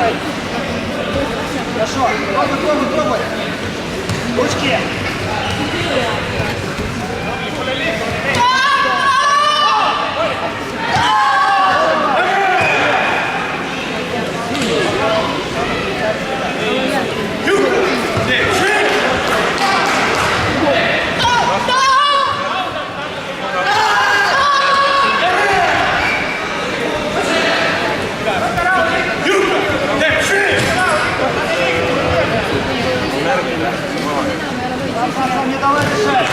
давай. Хорошо. Пробуй. Ручки. Не давай решать.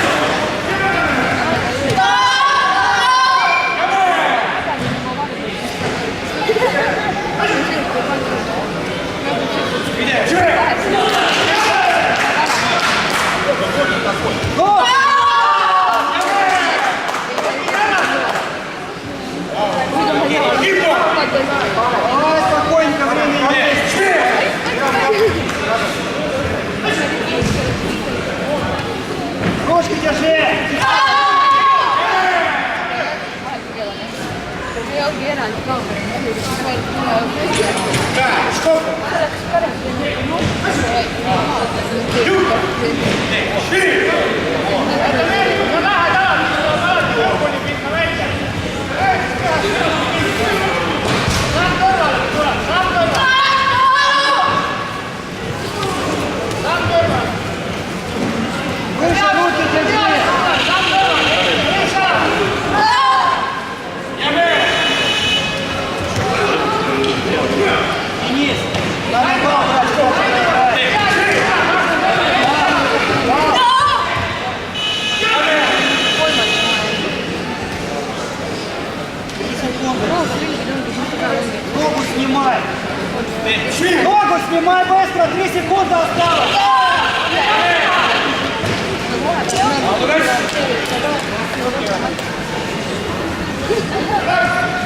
Спокойненько, время есть. Ручки держи! Выше руки держи! Денис, надо гол брать, сколько играет. Ногу снимай! Ногу снимай быстро! 3 секунды осталось! Давай.